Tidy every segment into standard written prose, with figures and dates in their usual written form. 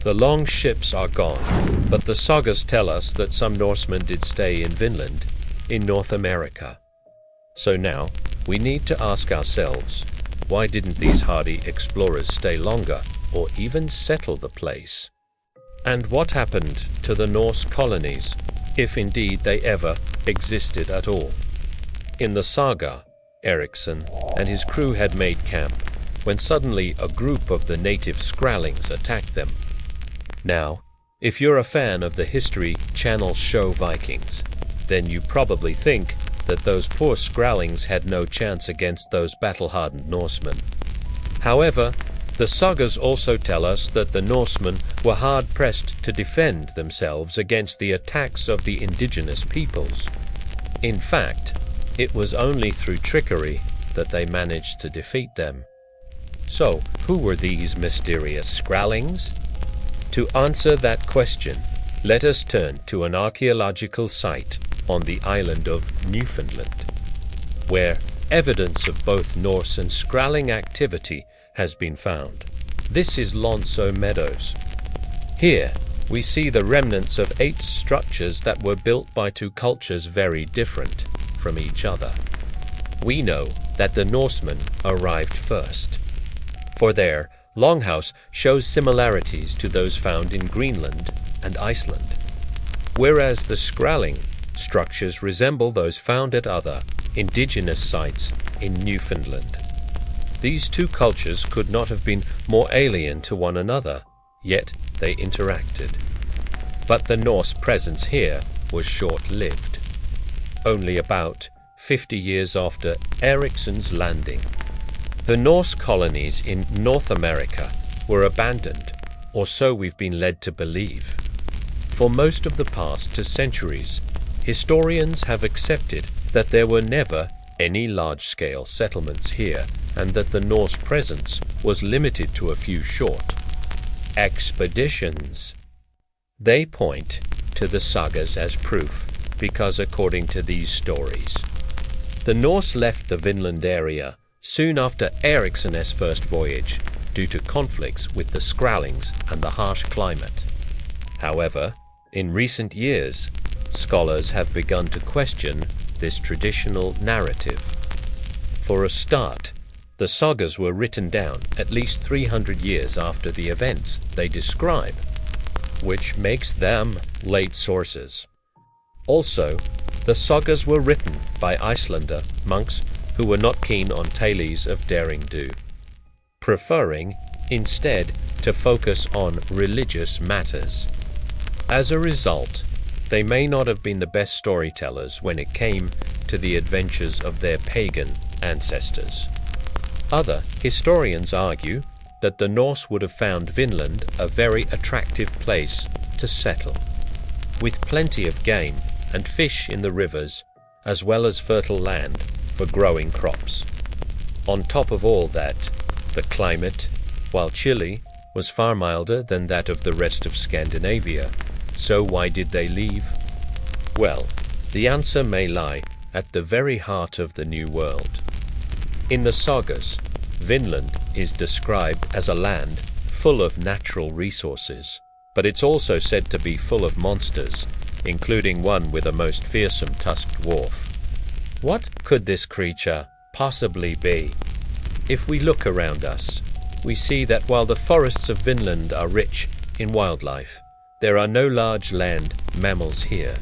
The long ships are gone, but the sagas tell us that some Norsemen did stay in Vinland, in North America. So now, we need to ask ourselves, why didn't these hardy explorers stay longer, or even settle the place? And what happened to the Norse colonies, if indeed they ever existed at all? In the saga, Ericsson and his crew had made camp, when suddenly a group of the native Skrallings attacked them. Now, if you're a fan of the History Channel show Vikings, then you probably think that those poor Skrallings had no chance against those battle-hardened Norsemen. However, the sagas also tell us that the Norsemen were hard-pressed to defend themselves against the attacks of the indigenous peoples. In fact, it was only through trickery that they managed to defeat them. So, who were these mysterious Skrallings? To answer that question, let us turn to an archaeological site on the island of Newfoundland, where evidence of both Norse and Skralling activity has been found. This is Lonso Meadows. Here, we see the remnants of 8 structures that were built by 2 cultures very different from each other. We know that the Norsemen arrived first, for their longhouse shows similarities to those found in Greenland and Iceland, whereas the Skralling structures resemble those found at other indigenous sites in Newfoundland. These 2 cultures could not have been more alien to one another, yet they interacted. But the Norse presence here was short-lived. Only about 50 years after Ericsson's landing, the Norse colonies in North America were abandoned, or so we've been led to believe. For most of the past 2 centuries, historians have accepted that there were never any large-scale settlements here, and that the Norse presence was limited to a few short expeditions. They point to the sagas as proof, because according to these stories, the Norse left the Vinland area soon after Ericsson's first voyage due to conflicts with the Skrallings and the harsh climate. However, in recent years, scholars have begun to question this traditional narrative. For a start, the sagas were written down at least 300 years after the events they describe, which makes them late sources. Also, the sagas were written by Icelander monks who were not keen on tales of derring-do, preferring instead to focus on religious matters. As a result, they may not have been the best storytellers when it came to the adventures of their pagan ancestors. Other historians argue that the Norse would have found Vinland a very attractive place to settle, with plenty of game and fish in the rivers, as well as fertile land for growing crops. On top of all that, the climate, while chilly, was far milder than that of the rest of Scandinavia. So why did they leave? Well, the answer may lie at the very heart of the New World. In the sagas, Vinland is described as a land full of natural resources, but it's also said to be full of monsters, including one with a most fearsome tusked dwarf. What could this creature possibly be? If we look around us, we see that while the forests of Vinland are rich in wildlife, there are no large land mammals here.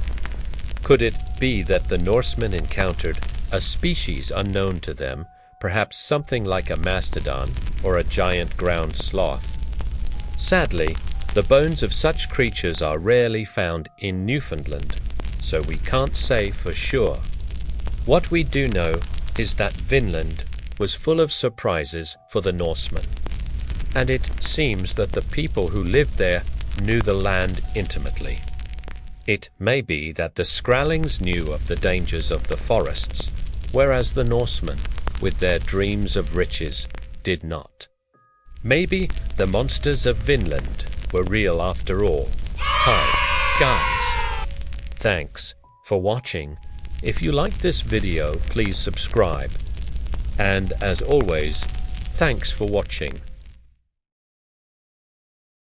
Could it be that the Norsemen encountered a species unknown to them, perhaps something like a mastodon or a giant ground sloth? Sadly, the bones of such creatures are rarely found in Newfoundland, so we can't say for sure. What we do know is that Vinland was full of surprises for the Norsemen, and it seems that the people who lived there knew the land intimately. It may be that the Skrallings knew of the dangers of the forests, whereas the Norsemen, with their dreams of riches, did not. Maybe the monsters of Vinland were real after all. Hi, guys. Thanks for watching. If you like this video, please subscribe. And as always, thanks for watching.